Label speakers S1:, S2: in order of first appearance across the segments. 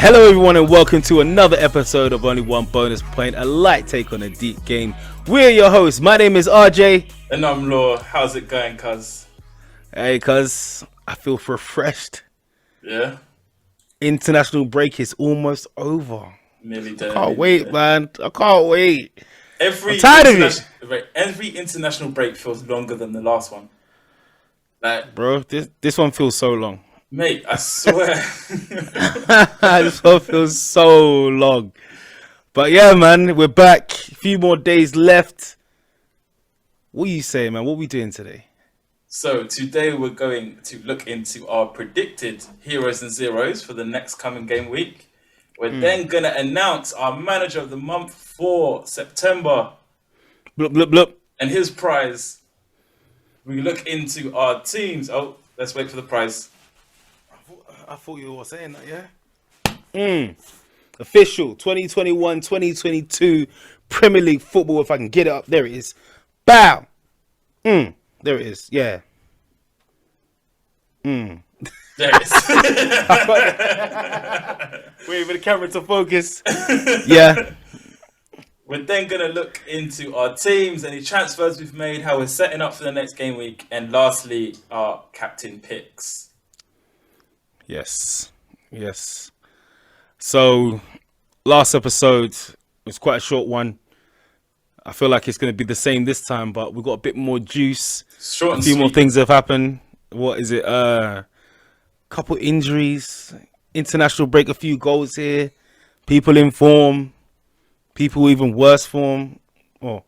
S1: Hello everyone and welcome to another episode of Only One Bonus Point, a light take on a deep game. We're your hosts. My name is RJ.
S2: And I'm Law. How's it going, cuz?
S1: Hey cuz, I feel refreshed.
S2: Yeah?
S1: International break is almost over.
S2: Nearly
S1: I
S2: there.
S1: can't wait, man. I can't wait.
S2: I'm
S1: tired of it.
S2: Every international break feels longer than the last one. Like,
S1: bro, this one feels so long.
S2: Mate, I swear.
S1: This one feels so long. But yeah, man, we're back. A few more days left. What are you saying, man? What are we doing today?
S2: So today we're going to look into our predicted heroes and zeros for the next coming game week. We're then going to announce our manager of the month for September.
S1: Blup, blup, blup.
S2: And his prize. We look into our teams. Oh, let's wait for the prize.
S1: I thought you were saying that, yeah? Official 2021-2022 Premier League football. If I can get it up. There it is. Bow. There it is. Yeah.
S2: There it is.
S1: Wait for the camera to focus. Yeah.
S2: We're then going to look into our teams, any transfers we've made, how we're setting up for the next game week, and lastly, our captain picks.
S1: Yes. So, last episode was quite a short one. I feel like it's going to be the same this time, but we've got a bit more juice.
S2: Short and
S1: a few more
S2: sweet.
S1: things have happened. What is it? Couple injuries, international break, a few goals here, people in form, people even worse form. Oh,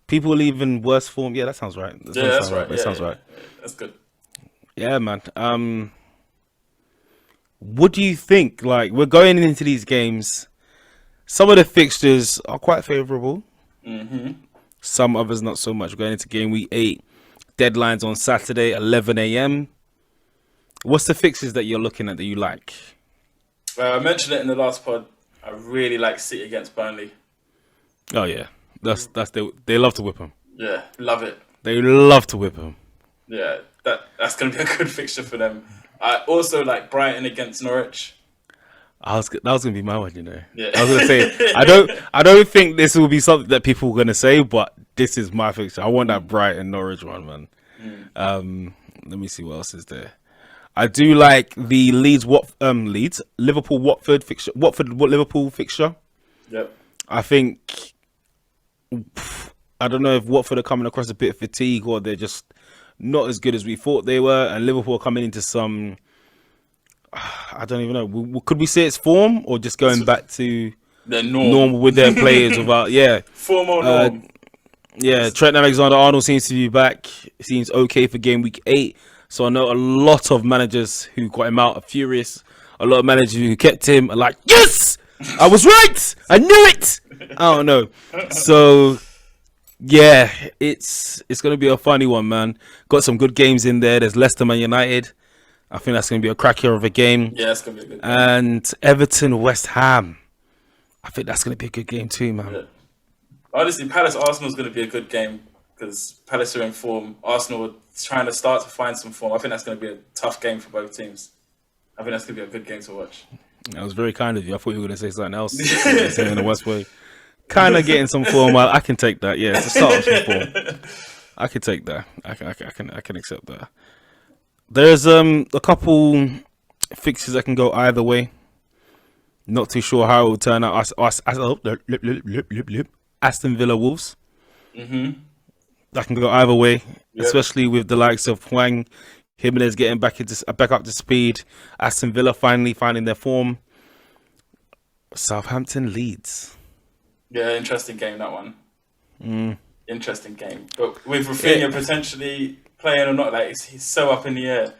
S1: people even worse form. Yeah, that sounds right.
S2: That's right.
S1: That sounds right.
S2: That's good.
S1: Yeah, man. What do you think? Like, we're going into these games. Some of the fixtures are quite favourable. Some others not so much. We're going into game week 8. Deadlines on Saturday, 11 a.m. What's the fixtures that you're looking at that you like?
S2: I mentioned it in the last pod. I really like City against Burnley.
S1: Oh yeah, they love to whip them.
S2: Yeah, love it.
S1: They love to whip them.
S2: Yeah, that's going to be a good fixture for them. I also like Brighton against Norwich.
S1: That was gonna be my one, you know.
S2: Yeah.
S1: I was gonna say I don't think this will be something that people are gonna say, but this is my fixture. I want that Brighton Norwich one, man. Let me see what else is there. I do like the Liverpool Watford fixture. Liverpool fixture.
S2: Yep.
S1: I think I don't know if Watford are coming across a bit of fatigue or they're just not as good as we thought they were, and Liverpool are coming into some. I don't even know. Could we say it's form or just going back to
S2: their
S1: normal with their players without
S2: form or norm?
S1: Yeah, Trent Alexander-Arnold seems to be back. Seems okay for game week 8. So I know a lot of managers who got him out are furious. A lot of managers who kept him are like, yes, I was right. I knew it. I don't know. So yeah, it's going to be a funny one, man. Got some good games in there. There's Leicester Man United. I think that's going to be a cracker of a game.
S2: Yeah, it's going to be a good game.
S1: And Everton West Ham. I think that's going to be a good game too, man.
S2: Yeah. Honestly, Palace Arsenal is going to be a good game because Palace are in form. Arsenal are trying to start to find some form. I think that's going to be a tough game for both teams. I think that's going to be a good game to watch.
S1: That was very kind of you. I thought you were going to say something else. In the West Way. Kind of getting some form. I can take that. Yeah, to start with some form. I can take that. I can accept that. There's a couple fixtures that can go either way. Not too sure how it will turn out. Aston Villa Wolves. That can go either way, especially with the likes of Hwang, Jimenez getting back up to speed. Aston Villa finally finding their form. Southampton Leeds.
S2: Yeah, interesting game, that one. Interesting game. But with Rafinha potentially playing or not, like he's so up in the air.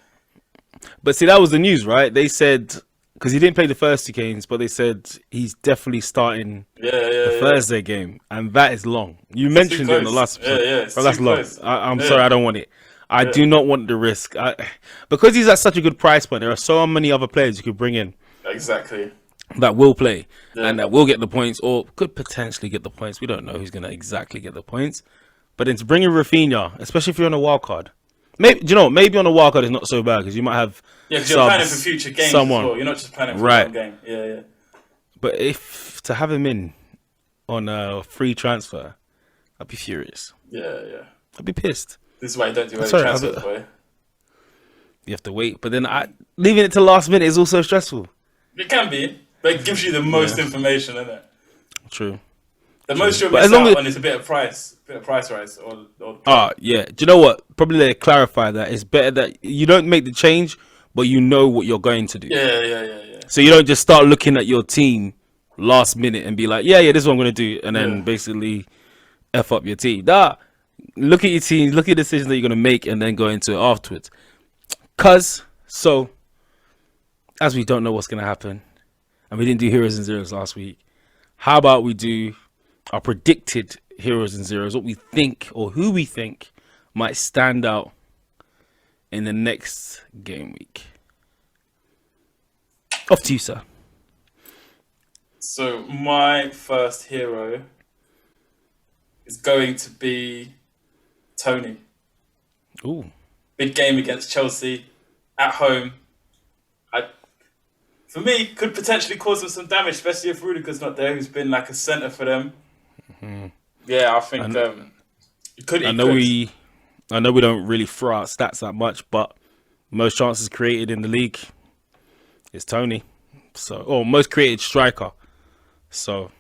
S1: But see, that was the news, right? They said, because he didn't play the first 2 games, but they said he's definitely starting the Thursday game. And that is long. You mentioned it in the last episode. But that's long. I'm sorry, I don't want it. I do not want the risk. Because he's at such a good price point, there are so many other players you could bring in.
S2: Exactly.
S1: That will play and that will get the points or could potentially get the points. We don't know who's going to exactly get the points. But then to bring in Rafinha, especially if you're on a wild card, Maybe do you know? Maybe on the wildcard it's not so bad because you might have
S2: Yeah, because you're planning for future games as well. You're not just planning for one game. Yeah.
S1: But if to have him in on a free transfer, I'd be furious.
S2: Yeah.
S1: I'd be pissed.
S2: This is why you don't do any transfers, boy.
S1: You have to wait, but then leaving it to last minute is also stressful.
S2: It can be, but it gives you the most information, isn't it?
S1: True.
S2: The most you'll miss out on is a bit of price rise.
S1: Yeah. Do you know what? Probably they clarify that it's better that you don't make the change, but you know what you're going to do.
S2: Yeah.
S1: So you don't just start looking at your team last minute and be like, yeah, this is what I'm going to do, and then basically F up your team. Look at your team, look at the decisions that you're going to make, and then go into it afterwards. As we don't know what's going to happen, and we didn't do heroes and zeros last week, how about we do our predicted heroes and zeros, what we think or who we think might stand out in the next game week. Off to you, sir.
S2: So my first hero is going to be Tony.
S1: Ooh.
S2: Big game against Chelsea at home. For me, could potentially cause them some damage, especially if Rudiger's not there, who's been like a centre for them. Mm-hmm. Yeah, I think it could.
S1: I know we don't really throw out stats that much, but most chances created in the league is Tony. Most created striker. So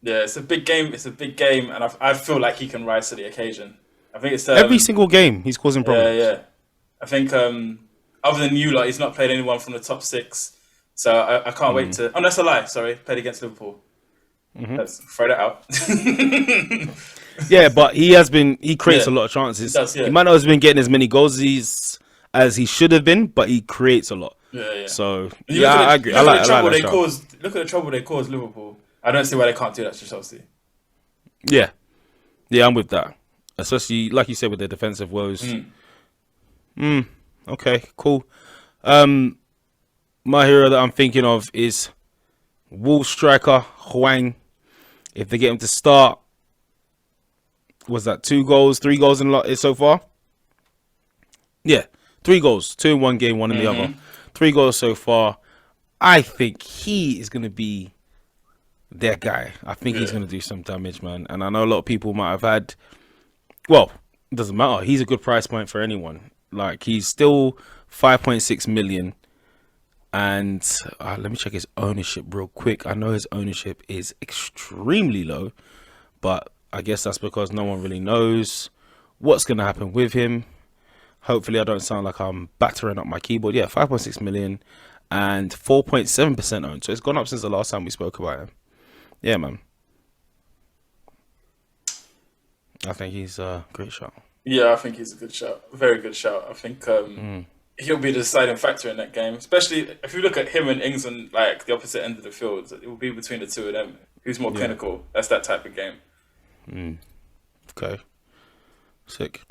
S2: yeah, it's a big game. And I feel like he can rise to the occasion. I think it's
S1: every single game he's causing problems.
S2: Yeah. I think other than you, he's not played anyone from the top 6. So I can't wait to. Oh, that's a lie. Sorry, played against Liverpool. Mm-hmm. Let's throw that out.
S1: Yeah, but he creates a lot of chances.
S2: He does, yeah.
S1: He might not have been getting as many goals as he should have been, but he creates a lot.
S2: Yeah.
S1: So I agree. Look at
S2: the trouble they caused Liverpool. I don't see why they can't do that to Chelsea.
S1: Yeah, I'm with that. Especially like you said with their defensive woes. Okay, cool. My hero that I'm thinking of is Wolves striker Hwang. If they get him to start, was that 3 goals in so far? Yeah, 3 goals, 2 in one game, 1 in the other. 3 goals so far. I think he is going to be their guy. I think he's going to do some damage, man. And I know a lot of people might have had. Well, it doesn't matter. He's a good price point for anyone. Like he's still 5.6 million. And let me check his ownership real quick. I know his ownership is extremely low, but I guess that's because no one really knows what's going to happen with him. Hopefully I don't sound like I'm battering up my keyboard. Yeah, 5.6 million and 4.7% owned. So it's gone up since the last time we spoke about him. Yeah, man. I think he's a great shot.
S2: Yeah, I think he's a good shot. Very good shot. I think he'll be the deciding factor in that game, especially if you look at him and Ings on like the opposite end of the field. It will be between the two of them. Who's more clinical? That's that type of game.
S1: Okay. Sick.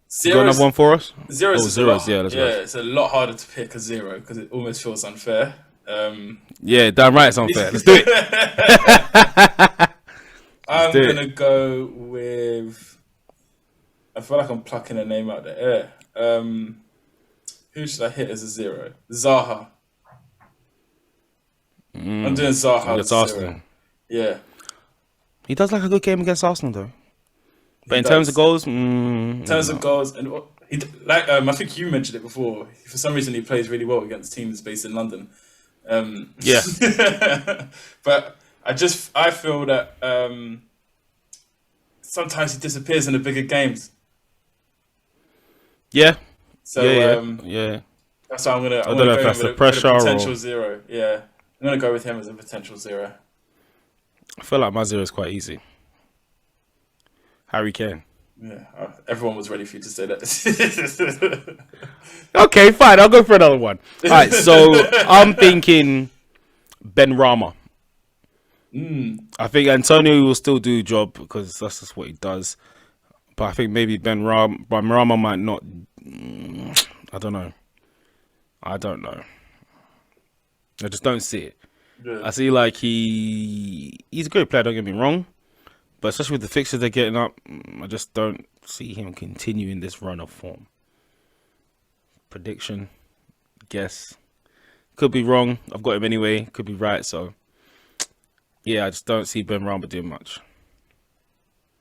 S2: Zeros,
S1: you got another one for us?
S2: Zeros,
S1: that's right.
S2: It's a lot harder to pick a 0 because it almost feels unfair.
S1: Yeah, damn right it's unfair. Let's do it.
S2: I'm gonna go with. I feel like I'm plucking a name out the air. Who should I hit as a 0? Zaha. I'm doing Zaha as a
S1: Arsenal.
S2: 0. Yeah.
S1: He does like a good game against Arsenal though. But in terms of goals,
S2: and he like I think you mentioned it before. For some reason, he plays really well against teams based in London.
S1: Yeah.
S2: But I feel that sometimes he disappears in the bigger games.
S1: Yeah.
S2: So
S1: yeah.
S2: That's why I'm gonna.
S1: I don't know if that's the pressure
S2: or potential
S1: or
S2: 0. Yeah, I'm gonna go with him as a potential 0.
S1: I feel like my 0 is quite easy. Harry Kane.
S2: Yeah, everyone was ready for you to say that.
S1: Okay, fine. I'll go for another one. All right, so I'm thinking Ben Rama. I think Antonio will still do a job because that's just what he does. But I think maybe Ben Rama might not. I don't know. I just don't see it. Yeah. I see like he's a great player. Don't get me wrong, But especially with the fixtures they're getting up, I just don't see him continuing this run of form. Prediction, guess. Could be wrong. I've got him anyway. Could be right. So, yeah, I just don't see Ben Rama doing much.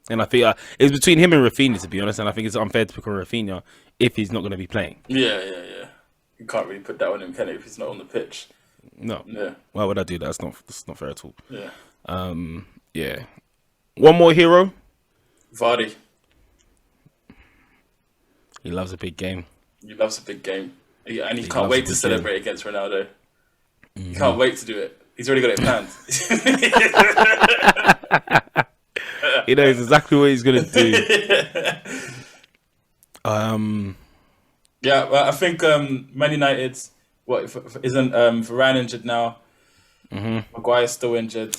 S1: And I think it's between him and Rafinha, to be honest. And I think it's unfair to pick on Rafinha if he's not going to be playing.
S2: Yeah. You can't really put that on him, can you, if he's not on the pitch?
S1: No.
S2: Yeah.
S1: Why would I do that? That's not fair at all.
S2: Yeah.
S1: Yeah. One more hero.
S2: Vardy.
S1: He loves a big game.
S2: He loves a big game. And he can't wait to celebrate against Ronaldo. He can't wait to do it. He's already got it planned.
S1: He knows exactly what he's going to do.
S2: Yeah, well, I think Man United, isn't Varane injured now? Maguire's still injured.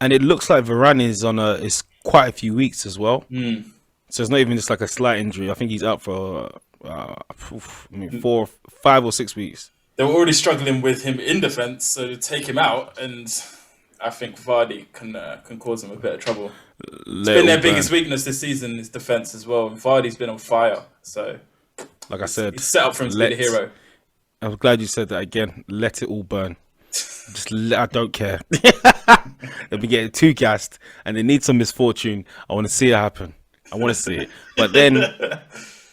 S1: And it looks like Varane is is quite a few weeks as well. So it's not even just like a slight injury. I think he's out for 4, 5 or 6 weeks.
S2: They were already struggling with him in defence, so to take him out, and I think Vardy can cause them a bit of trouble. It's been their biggest weakness this season is defence as well. Vardy's been on fire, so
S1: like I said,
S2: it's set up for him to be the hero.
S1: I'm glad you said that again. Let it all burn. I don't care. They'll be getting too gassed, and they need some misfortune. I want to see it happen. I want to see it. But then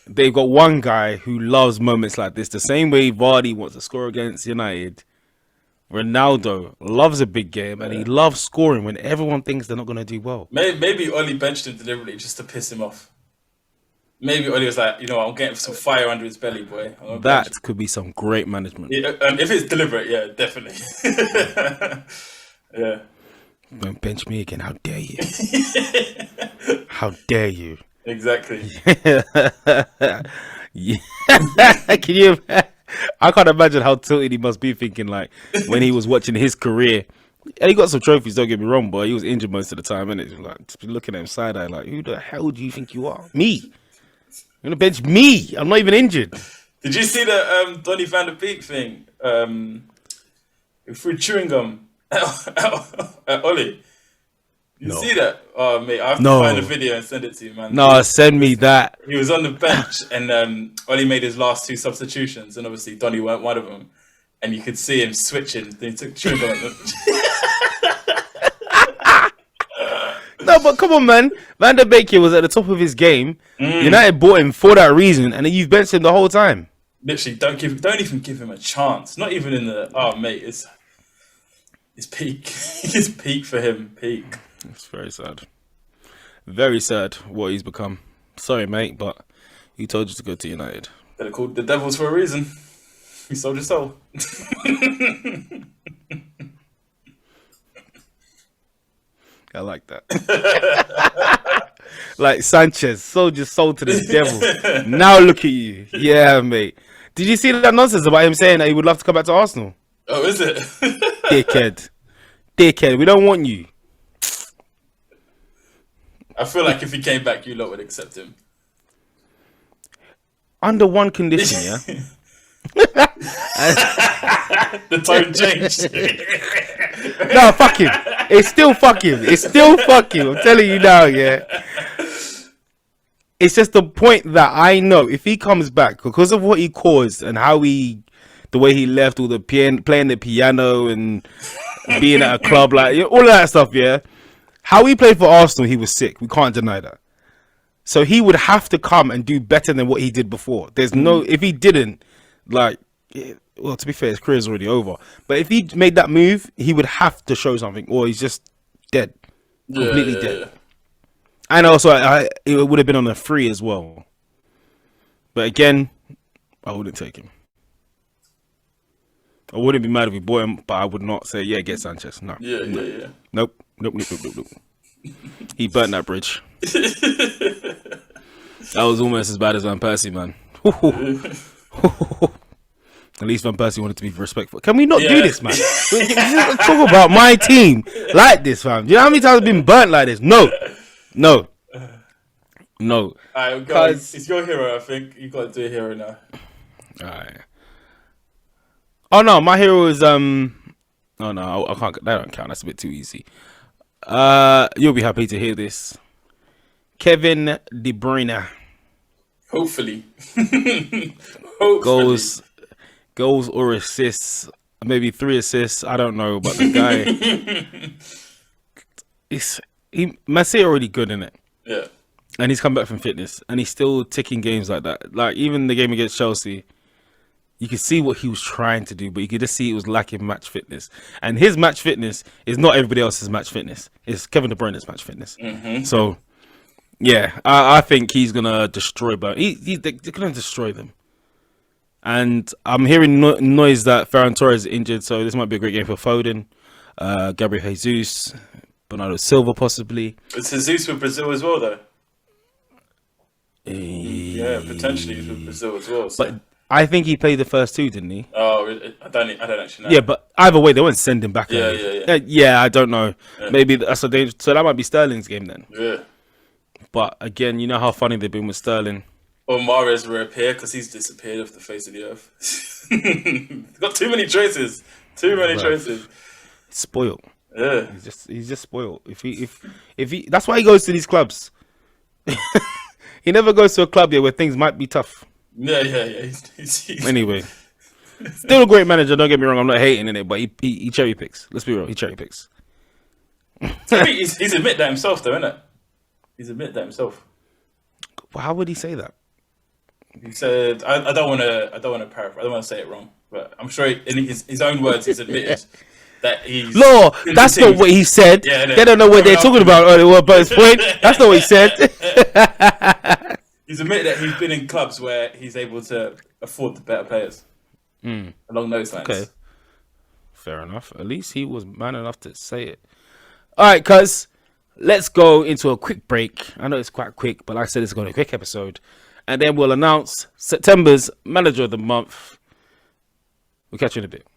S1: they've got one guy who loves moments like this. The same way Vardy wants to score against United, Ronaldo loves a big game, and he loves scoring when everyone thinks they're not going to do well.
S2: Maybe Oli benched him deliberately just to piss him off. Maybe Oli was like, I'm getting some fire under his belly, boy.
S1: That could be some great management.
S2: Yeah, if it's deliberate, yeah, definitely. Yeah.
S1: Don't bench me again. How dare you? How dare you?
S2: Exactly.
S1: Can you? I can't imagine how tilted he must be thinking like when he was watching his career. And he got some trophies, don't get me wrong, but he was injured most of the time, and it's like just be looking at him side eye like, who the hell do you think you are? Me? You're gonna bench me? I'm not even injured.
S2: Did you see the Donny van der Beek thing? Through chewing gum at Oli. You see that? Oh, mate, I have to find a video and send it to you, man.
S1: No, send me that.
S2: He was on the bench, and Oli made his last 2 substitutions, and obviously Donny weren't one of them. And you could see him switching. Then he took chewing gum.
S1: No, but come on, man. Van der Beek was at the top of his game. United bought him for that reason, and then you've benched him the whole time.
S2: Literally, don't even give him a chance. Not even in the mate. It's peak. It's peak for him. Peak.
S1: It's very sad. Very sad what he's become. Sorry, mate, but he told you to go to United.
S2: They're called the Devils for a reason. He sold his soul.
S1: I like that. Like Sanchez sold your soul to the devil. Now look at you. Yeah, mate. Did you see that nonsense about him saying that he would love to come back to Arsenal?
S2: Oh, is it?
S1: Dickhead. We don't want you.
S2: I feel like if he came back, you lot would accept him.
S1: Under one condition, yeah?
S2: The tone changed.
S1: No, fuck him. It's still fuck him. I'm telling you now, yeah. It's just the point that I know if he comes back because of what he caused and the way he left, all the playing the piano and being at a club, like all of that stuff, yeah. How he played for Arsenal, he was sick. We can't deny that. So he would have to come and do better than what he did before. There's no, if he didn't, like, well, to be fair, his career's already over. But if he made that move, he would have to show something, or he's just dead, completely dead. Yeah. And also, it would have been on a free as well. But again, I wouldn't take him. I wouldn't be mad if we bought him, but I would not say, yeah, get Sanchez. No.
S2: Yeah.
S1: Nope. He burnt that bridge. That was almost as bad as Van Persie, man. At least Van Persie wanted to be respectful. Can we not do this, man? Talk about my team like this, fam. Do you know how many times I've been burnt like this? No.
S2: Alright, guys, it's your hero, I think. You got to do a hero now.
S1: Alright. Oh no, my hero is oh no, I can't. That don't count. That's a bit too easy. You'll be happy to hear this. Kevin De Bruyne.
S2: Hopefully. Hopefully.
S1: Goals or assists. Maybe 3 assists. I don't know, but the guy... Man City already good in it.
S2: Yeah.
S1: And he's come back from fitness. And he's still ticking games like that. Like, even the game against Chelsea... You could see what he was trying to do, but you could just see it was lacking match fitness. And his match fitness is not everybody else's match fitness. It's Kevin De Bruyne's match fitness.
S2: Mm-hmm.
S1: So, yeah, I think he's going to destroy Burnley. They're going to destroy them. And I'm hearing noise that Ferran Torres is injured, so this might be a great game for Foden, Gabriel Jesus, Bernardo Silva possibly.
S2: It's Jesus with Brazil as well, though. Yeah, potentially he's with Brazil as well. So.
S1: But I think he played the first 2, didn't he?
S2: Oh, I don't actually know.
S1: Yeah, but either way, they won't send him back.
S2: Yeah.
S1: I don't know.
S2: Yeah.
S1: Maybe that's a danger. So that might be Sterling's game then.
S2: Yeah.
S1: But again, you know how funny they've been with Sterling.
S2: Or Mahrez will appear because he's disappeared off the face of the earth. Got too many choices. Choices.
S1: Spoiled.
S2: Yeah.
S1: He's just spoiled. If he, that's why he goes to these clubs. He never goes to a club where things might be tough.
S2: Yeah. He's...
S1: Anyway, still a great manager. Don't get me wrong. I'm not hating in it, but he cherry picks. Let's be real. He cherry picks.
S2: he's admit that himself, though, isn't it? He's admit that himself.
S1: Well, how would he say that?
S2: He said, "I don't want to paraphrase. I don't want to say it wrong, but I'm sure in his own words, he's admitted that he's
S1: Law. That's not what he said.
S2: Yeah,
S1: they don't know what they're talking about. But his point. That's not what he said."
S2: He's admitted that he's been in clubs where he's able to afford the better players. Along those lines.
S1: Okay. Fair enough. At least he was man enough to say it. All right, cuz let's go into a quick break. I know it's quite quick, but like I said, it's going to be a quick episode. And then we'll announce September's Manager of the Month. We'll catch you in a bit.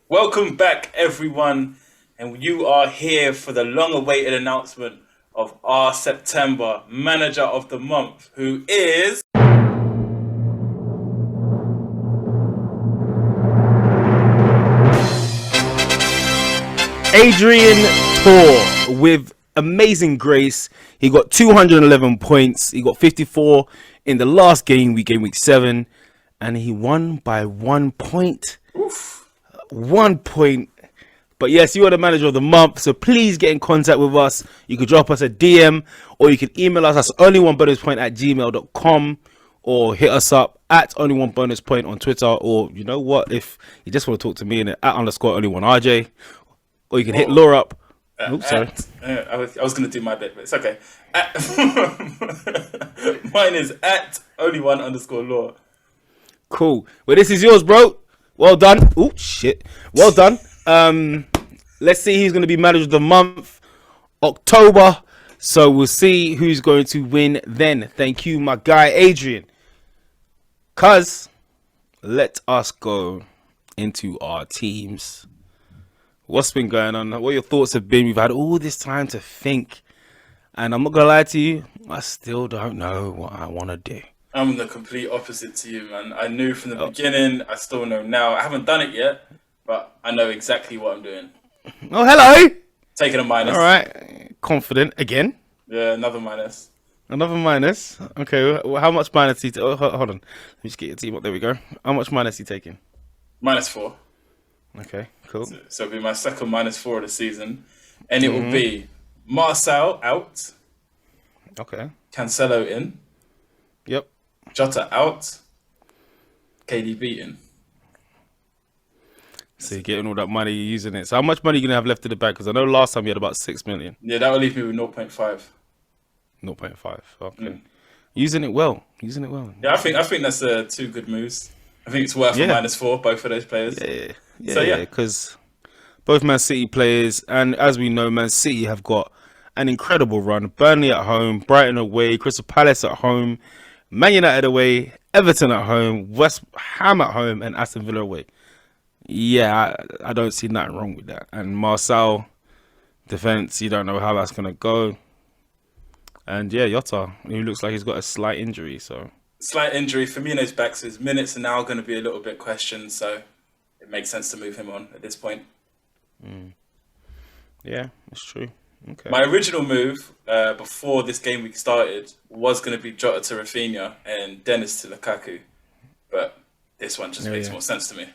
S2: Welcome back, everyone. And you are here for the long-awaited announcement of our September Manager of the Month, who is...
S1: Adrian Tor with amazing grace. He got 211 points. He got 54 in the last game week 7. And he won by 1 point.
S2: Oof.
S1: 1 point. But yes, you are the Manager of the Month, so please get in contact with us. You could drop us a DM, or you can email us at onlyonebonuspoint@gmail.com, or hit us up at onlyonebonuspoint on Twitter, or you know what, if you just want to talk to me in it, @_only1RJ, or you can hit Laura up. Oops, sorry.
S2: I was going to do my bit, but it's okay. Mine is @only1_law.
S1: Cool. Well, this is yours, bro. Well done. Oh shit. Well done. Let's see who's going to be Manager of the Month, October. So we'll see who's going to win then. Thank you, my guy, Adrian. Cuz, let us go into our teams. What's been going on? What your thoughts have been? We've had all this time to think. And I'm not going to lie to you, I still don't know what I want to do.
S2: I'm the complete opposite to you, man. I knew from the beginning. I still know now. I haven't done it yet, but I know exactly what I'm doing.
S1: Oh, hello.
S2: Taking a minus.
S1: All right. Confident again.
S2: Yeah, another minus.
S1: Another minus. Okay. Well, how much minus he? Hold on. Let me just get your team up. There we go. How much minus he taking?
S2: -4.
S1: Okay. Cool.
S2: So it'll be my second -4 of the season, and it will be Marcel out.
S1: Okay.
S2: Cancelo in.
S1: Yep.
S2: Jota out. KDB in.
S1: So you're getting all that money, you're using it. So how much money are you going to have left in the bank? Because I know last time you had about 6 million.
S2: Yeah, that will leave me with 0.5.
S1: 0.5. Okay. Using it well.
S2: Yeah, I think that's 2 good moves. I think it's worth a -4, both of those players.
S1: Yeah, because both Man City players, and as we know, Man City have got an incredible run. Burnley at home, Brighton away, Crystal Palace at home, Man United away, Everton at home, West Ham at home, and Aston Villa away. Yeah, I don't see nothing wrong with that. And Marcel, defense, you don't know how that's going to go. And yeah, Jota, he looks like he's got a slight injury. So
S2: slight injury. Firmino's back, so his minutes are now going to be a little bit questioned. So it makes sense to move him on at this point.
S1: Yeah, it's true. Okay.
S2: My original move before this game week started was going to be Jota to Rafinha and Dennis to Lukaku, but this one just makes more sense to me.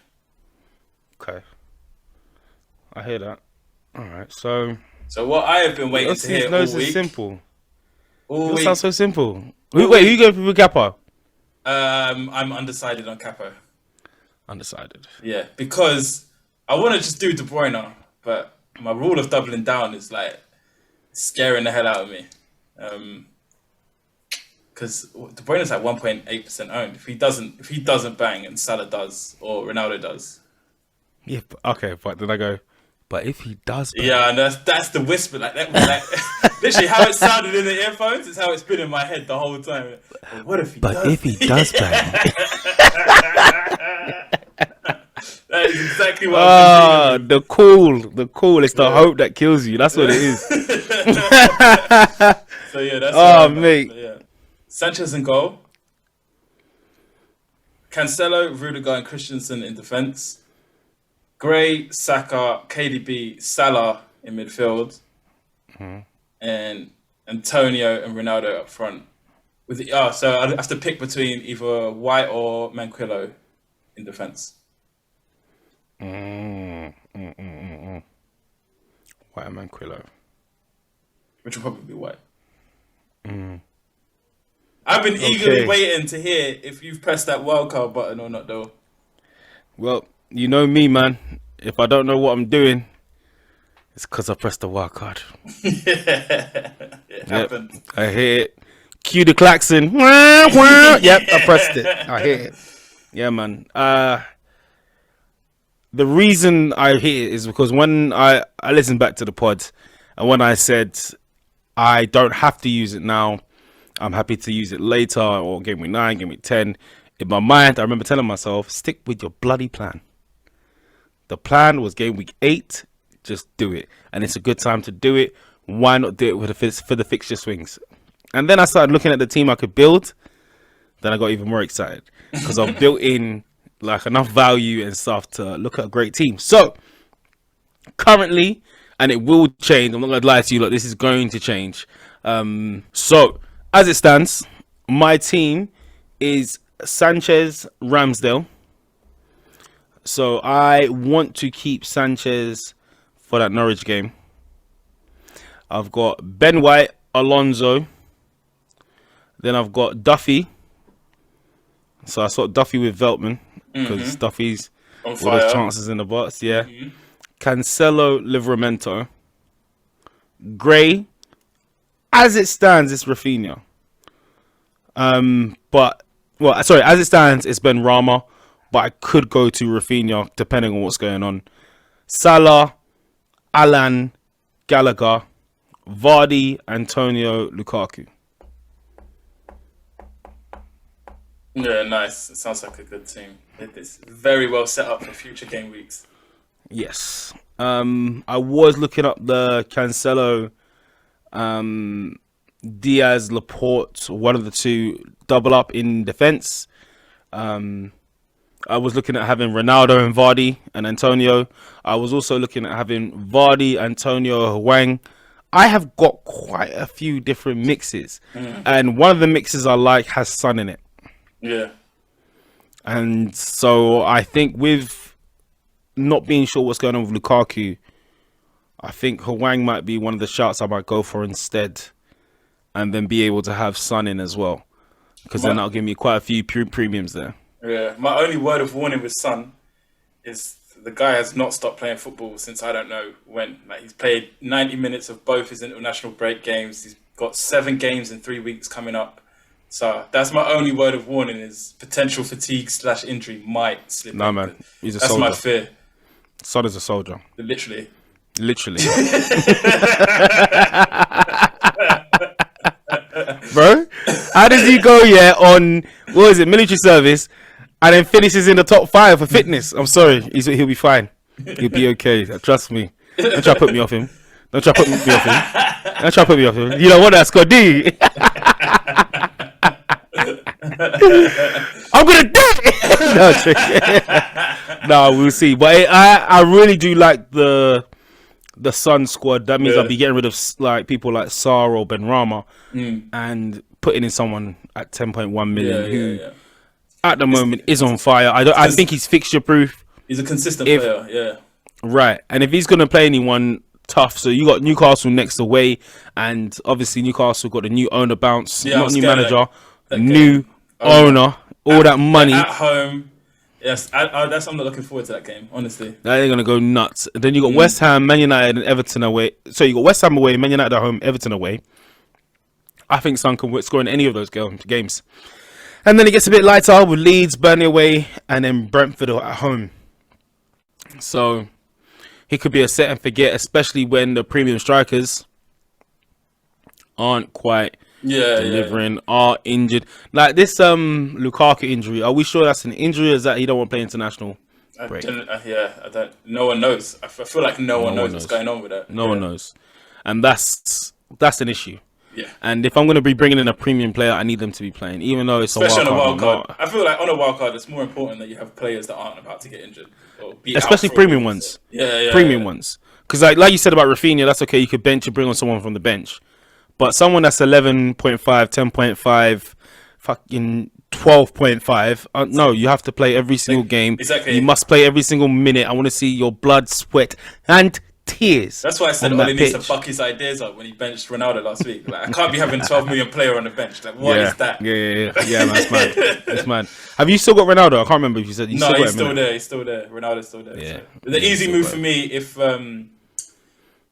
S1: Okay. I hear that. All right. So
S2: what I have been waiting to hear all week.
S1: Simple.
S2: All week.
S1: Sounds so simple. Who you going for Capo?
S2: I'm undecided on Capo.
S1: Undecided.
S2: Yeah, because I want to just do De Bruyne, but my rule of doubling down is like scaring the hell out of me. Because De Bruyne is like 1.8% owned. If he doesn't bang and Salah does or Ronaldo does.
S1: Yeah. Okay. But then I go. But if he does bang.
S2: Yeah, and that's the whisper. Like literally how it sounded in the earphones is how it's been in my head the whole time. But what if he does?
S1: But if he does bang.
S2: That is exactly what I'm doing.
S1: The cool. It's the hope that kills you. That's what it is.
S2: So yeah, that's
S1: mate.
S2: Yeah. Sanchez in goal. Cancelo, Rudiger, and Christensen in defense. Gray, Saka, KDB, Salah in midfield, and Antonio and Ronaldo up front. So I have to pick between either White or Manquillo in defense.
S1: White and Manquillo.
S2: Which will probably be White. I've been eagerly waiting to hear if you've pressed that wildcard button or not, though.
S1: Well, you know me, man. If I don't know what I'm doing, it's because I pressed the wildcard.
S2: It happened.
S1: I hear it. Cue the klaxon. Yep, I pressed it. I hear it. Yeah, man. The reason I hit it is because when I listened back to the pod, and when I said I don't have to use it now, I'm happy to use it later, or game week 9, game week 10. In my mind, I remember telling myself, stick with your bloody plan. The plan was game week 8, just do it. And it's a good time to do it. Why not do it for the fixture swings? And then I started looking at the team I could build. Then I got even more excited because I've built in like enough value and stuff to look at a great team. So currently, and it will change, I'm not going to lie to you, look, this is going to change. So as it stands, my team is Sanchez, Ramsdale. So I want to keep Sanchez for that Norwich game. I've got Ben White, Alonso. Then I've got Duffy. So I swapped Duffy with Veltman because Duffy's all those chances in the box. Yeah. Cancelo, Livramento. Gray. As it stands, it's Rafinha. As it stands, it's Ben Rama. But I could go to Rafinha depending on what's going on. Salah, Alan, Gallagher, Vardy, Antonio, Lukaku.
S2: Yeah, nice. It sounds like a good team. It's very well set up for future game weeks.
S1: Yes. I was looking up the Cancelo, Diaz, Laporte, one of the two, double up in defense. I was looking at having Ronaldo and Vardy and Antonio. I was also looking at having Vardy, Antonio, Hwang. I have got quite a few different mixes. And one of the mixes I like has Son in it.
S2: Yeah.
S1: And so I think with not being sure what's going on with Lukaku, I think Hwang might be one of the shouts I might go for instead. And then be able to have Son in as well. Because then that'll give me quite a few premiums there.
S2: Yeah, my only word of warning with Son is the guy has not stopped playing football since I don't know when. Like, he's played 90 minutes of both his international break games. He's got 7 games in 3 weeks coming up. So that's my only word of warning is potential fatigue / injury might slip in.
S1: No, man. He's a
S2: that's
S1: soldier.
S2: my fear.
S1: Son is a soldier.
S2: Literally.
S1: Bro, how does he go on, what is it, military service, and then finishes in the top 5 for fitness? I'm sorry, he'll be fine. He'll be okay. Trust me. Don't try to put me off him. Don't try to put me off him. You know what that's got to do? I'm gonna do it. No, we'll see. But I really do like the the Sun squad, that means I'll be getting rid of like people like Sarr or Benrahma and putting in someone at 10.1 million who at the moment is on fire. I think he's fixture proof.
S2: He's a consistent player, yeah.
S1: Right, and if he's gonna play anyone tough, so you got Newcastle next away, and obviously Newcastle got a new owner bounce, not new manager, new owner, all that money
S2: at home. Yes, that's I'm not looking forward to that game, honestly.
S1: They're gonna go nuts. Then you got West Ham, Man United, and Everton away. So you got West Ham away, Man United at home, Everton away. I think Son can score in any of those games. And then it gets a bit lighter with Leeds, Burnley away, and then Brentford at home. So he could be a set and forget, especially when the premium strikers aren't quite delivering, are injured. Like this Lukaku injury, are we sure that's an injury, or is that he don't want to play international break?
S2: No one knows. I feel like no one knows what's going on with that.
S1: No one knows. And that's an issue.
S2: Yeah.
S1: And if I'm going to be bringing in a premium player, I need them to be playing, even though it's
S2: especially on a wild card. I feel like on a wild card, it's more important that you have players that aren't about to get injured, or be
S1: especially premium ones. Premium ones. Because like you said about Rafinha, that's okay. You could bench and bring on someone from the bench, but someone that's 11.5, 10.5, fucking 12.5. No, you have to play every single game.
S2: Exactly.
S1: You must play every single minute. I want to see your blood, sweat, and tears.
S2: That's why I said Ole needs to fuck his ideas up when he benched Ronaldo last week. Like, I can't be having 12 million player on the bench. Like, what is that?
S1: Yeah, man, it's mad. It's mad. Have you still got Ronaldo? I can't remember if you said
S2: he's still there. He's still there. Ronaldo's still there.
S1: Yeah.
S2: So. The easy move for me, the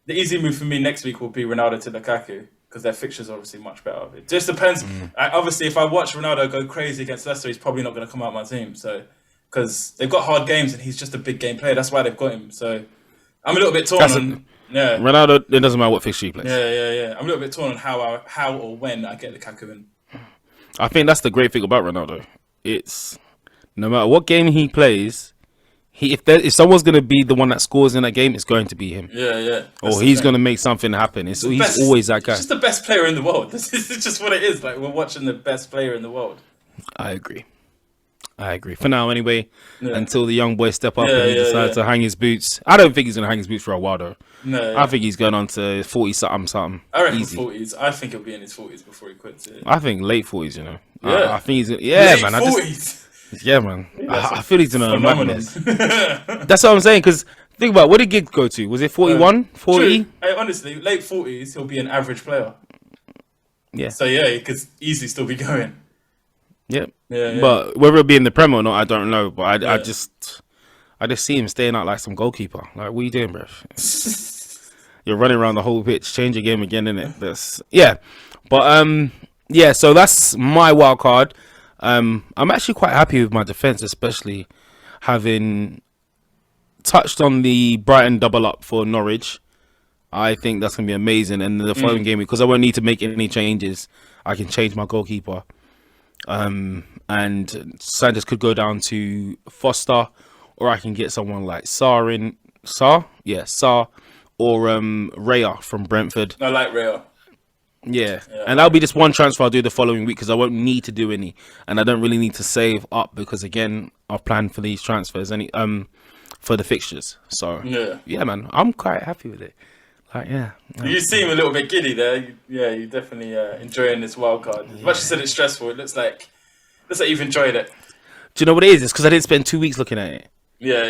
S2: easy move for me next week will be Ronaldo to Lukaku, because their fixtures are obviously much better. It just depends. Obviously, if I watch Ronaldo go crazy against Leicester, he's probably not going to come out of my team. So, because they've got hard games and he's just a big game player. That's why they've got him. So, I'm a little bit torn on. Yeah,
S1: Ronaldo. It doesn't matter what fixture he plays.
S2: Yeah. I'm a little bit torn on how or when I get Lukaku in.
S1: I think that's the great thing about Ronaldo. It's no matter what game he plays, if someone's gonna be the one that scores in that game, it's going to be him.
S2: Yeah.
S1: Or he's gonna make something happen. He's always that guy.
S2: He's just the best player in the world. This is just what it is. Like, we're watching the best player in the world.
S1: I agree. For now, anyway. Until the young boy step up and he decides to hang his boots. I don't think he's gonna hang his boots for a while though.
S2: No.
S1: I think he's going on to 40 something.
S2: I reckon 40s. I think he'll be in his 40s before he quits it.
S1: I think late 40s. You know.
S2: Yeah.
S1: I think he's
S2: late
S1: man.
S2: 40s.
S1: Yeah, man. I feel he's in a madness. That's what I'm saying. Because think about what did Giggs go to? Was it 41, 40?
S2: Hey, honestly, late 40s, he'll be an average player.
S1: Yeah.
S2: So yeah, he could easily still be going.
S1: Yep.
S2: Yeah.
S1: But whether it be in the Prem or not, I don't know. But I just see him staying out like some goalkeeper. Like, what are you doing, bro? You're running around the whole pitch, change your game again, innit? But so that's my wild card. I'm actually quite happy with my defense, especially having touched on the Brighton double up for Norwich. I think that's gonna be amazing. And the following game, because I won't need to make any changes, I can change my goalkeeper. And Sanchez could go down to Foster, or I can get someone like Sarr, or Raya from Brentford.
S2: I like Raya.
S1: Yeah, and that'll be just one transfer I'll do the following week because I won't need to do any, and I don't really need to save up because again I've planned for these transfers for the fixtures. So yeah, man, I'm quite happy with it. Like
S2: you seem a little bit giddy there. You're definitely enjoying this wild card. As much as you said it's stressful, it looks like you've enjoyed it.
S1: Do you know what it is? It's because I didn't spend 2 weeks looking at it.
S2: Yeah.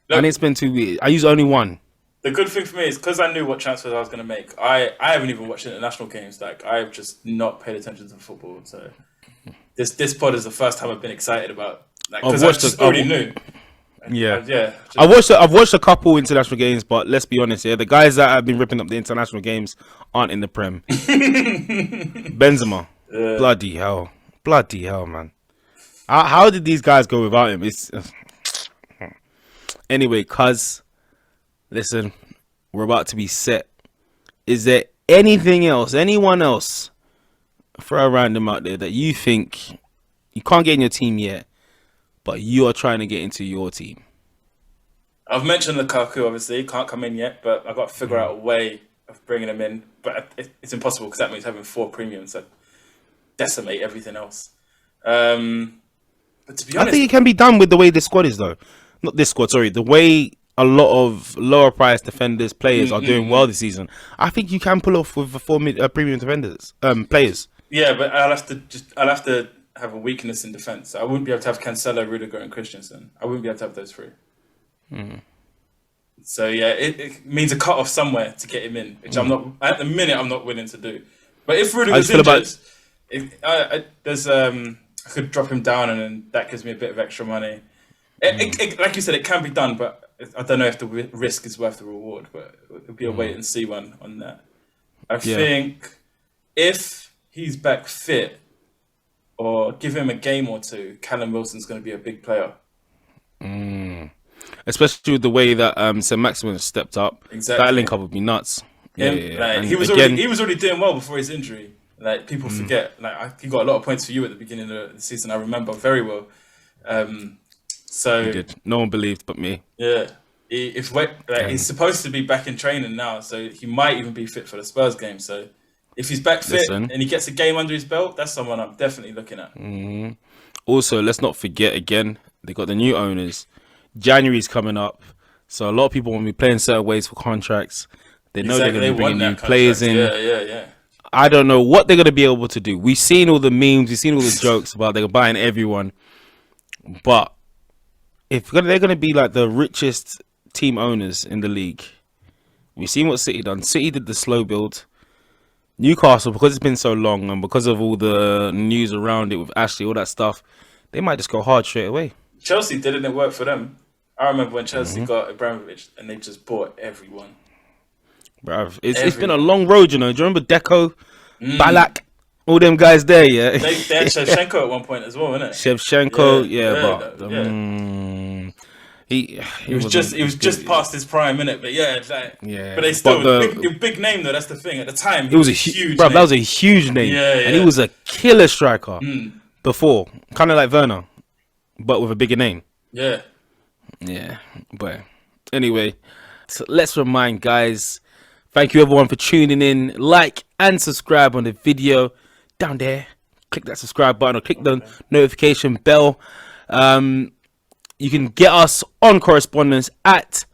S1: Look, I didn't spend 2 weeks. I used only one.
S2: The good thing for me is because I knew what transfers I was going to make. I haven't even watched international games. Like, I've just not paid attention to football. So this pod is the first time I've been excited about. Like, because I just already knew.
S1: I've watched a couple international games, but let's be honest here. The guys that have been ripping up the international games aren't in the Prem. Benzema. Bloody hell, man. How did these guys go without him? Anyway, cuz listen, we're about to be set. Is there anyone else, throw a random out there that you think you can't get in your team yet, but you are trying to get into your team?
S2: I've mentioned Lukaku, obviously. Can't come in yet, but I've got to figure out a way of bringing him in. But it's impossible because that means having 4 premiums that decimate everything else. But to be honest,
S1: I think it can be done with the way this squad is, though. Not this squad, sorry. The way a lot of lower price defenders players are doing well this season, I think you can pull off with the premium defenders players.
S2: Yeah, but I'll have to have a weakness in defense. I wouldn't be able to have Cancelo, Rudiger, and Christensen. I wouldn't be able to have those three. So yeah, it means a cut off somewhere to get him in, which I'm not at the minute. I'm not willing to do. But if Rudiger's injured, I could drop him down, and then that gives me a bit of extra money. Like you said, it can be done, but I don't know if the risk is worth the reward. But it'll be a wait and see one on that. I think if he's back fit, or give him a game or two, Callum Wilson's going to be a big player.
S1: Especially with the way that St. Maximin stepped up.
S2: Exactly.
S1: That link up would be nuts.
S2: He was already doing well before his injury. Like, people forget. Like, he got a lot of points for you at the beginning of the season. I remember very well. So
S1: he did. No one believed but me.
S2: Yeah. He's supposed to be back in training now, so he might even be fit for the Spurs game. So if he's back fit and he gets a game under his belt, that's someone I'm definitely looking at.
S1: Also, let's not forget again, they got the new owners. January's coming up, so a lot of people want to be playing certain ways for contracts. They know they're going to be bringing new players in.
S2: Yeah.
S1: I don't know what they're going to be able to do. We've seen all the memes, we've seen all the jokes about they're buying everyone. But if they're going to be like the richest team owners in the league, we've seen what City done. City did the slow build. Newcastle, because it's been so long and because of all the news around it with Ashley, all that stuff, they might just go hard straight away.
S2: Chelsea didn't work for them. I remember when Chelsea got Abramovich and they just bought everyone.
S1: Bruv, it's been a long road, you know. Do you remember Deco, Balak, all them guys there, yeah?
S2: They had Shevchenko at one point as well, wasn't it?
S1: Shevchenko, he was
S2: just past his prime, innit? But but they still big name though. That's the thing. At the time, he was a huge.
S1: That was a huge name. And he was a killer striker before, kind of like Werner, but with a bigger name.
S2: Yeah.
S1: But anyway, so let's remind guys. Thank you everyone for tuning in. Like and subscribe on the video down there. Click that subscribe button or click the notification bell. You can get us on correspondence at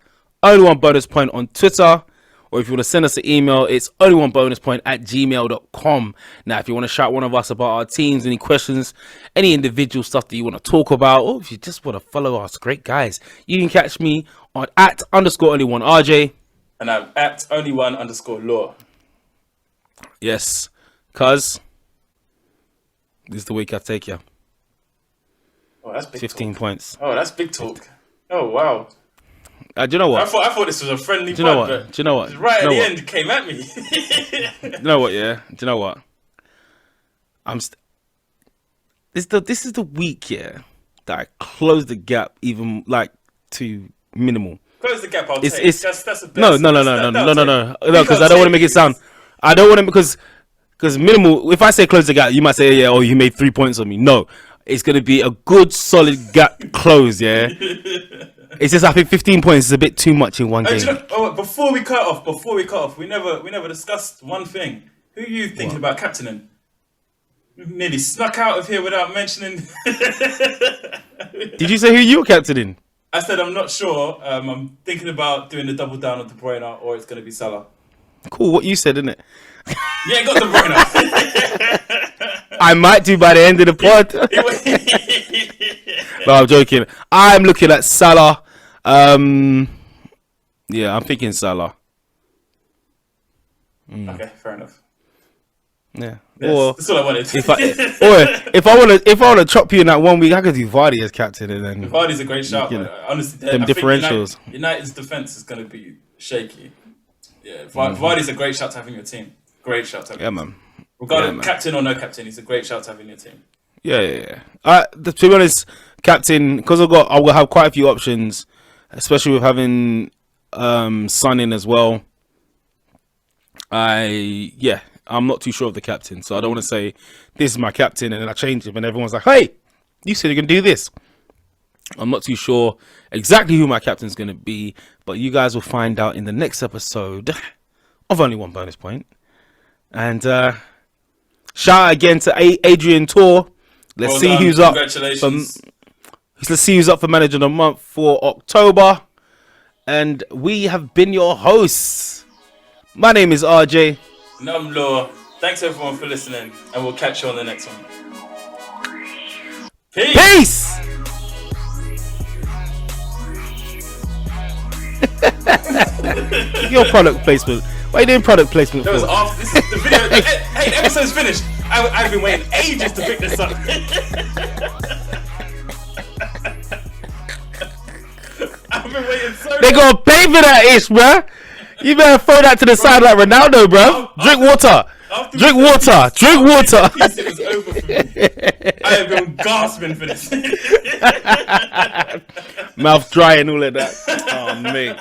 S1: only one bonus point on Twitter, or if you want to send us an email, it's only one bonus point at gmail.com. Now, if you want to shout one of us about our teams, any questions, any individual stuff that you want to talk about, or if you just want to follow us, great guys, you can catch me on at _only1RJ.
S2: And I'm at only1_law.
S1: Yes, cuz this is the week I take you.
S2: Oh, that's big
S1: 15
S2: talk.
S1: points.
S2: Oh, that's big talk. Oh, wow.
S1: Do you know what?
S2: I thought this was a friendly
S1: Do you know what? Do you know what?
S2: Right at the end, it came at me.
S1: You know what, yeah? Do you know what? This is the week, yeah, that I close the gap even, like, to minimal.
S2: Close the gap, I'll take. That's the best.
S1: No, because I don't want to make it sound... I don't want to, because minimal, if I say close the gap, you might say, yeah, oh, you made 3 points on me. No, it's going to be a good, solid gap close, yeah? It's just, I think 15 points is a bit too much in one game.
S2: Before we cut off, we never discussed one thing. Who are you thinking about captaining? You nearly snuck out of here without mentioning.
S1: Did you say who you were captaining?
S2: I said I'm not sure. I'm thinking about doing the double down on De Bruyne, or it's going to be Salah.
S1: Cool, what you said, innit?
S2: You ain't got De Bruyne.
S1: I might do by the end of the pod. No, I'm joking. I'm looking at Salah. Yeah, I'm thinking Salah.
S2: Okay, fair enough.
S1: Yeah.
S2: Yes,
S1: Or
S2: that's all I wanted.
S1: if I want to chop you in that 1 week, I could do Vardy as captain, and then
S2: Vardy's a great shout. Honestly,
S1: them differentials.
S2: United's defense is going to be shaky. Yeah, Vardy's a great shout to have in your team. Great shout to have.
S1: Yeah, man.
S2: Regardless, captain or no captain, he's a great shout to have in your team.
S1: Yeah. To be honest, captain, because I will have quite a few options, especially with having Son in as well. I'm not too sure of the captain, so I don't want to say this is my captain and then I change him and everyone's like, hey, you said you're gonna do this. I'm not too sure exactly who my captain's gonna be, but you guys will find out in the next episode of Only One Bonus Point. And shout out again to Adrian Tour. Let's see who's up.
S2: Congratulations.
S1: Let's see who's up for Manager of the Month for October. and we have been your hosts. My name is RJ.
S2: And I'm Law. Thanks everyone for listening, and we'll catch you on the next one. Peace!
S1: Your product placement. Why are you doing product placement
S2: That was
S1: for?
S2: off. This is the video. Hey, the episode's finished. I've been waiting ages to pick this up. I've been waiting so
S1: They gonna pay for that ish, bruh. You better throw that to the side like Ronaldo, bruh. Drink water. Drink water. Drink water.
S2: It was over for me. I have been gasping for this.
S1: Mouth dry and all of that. Oh, mate.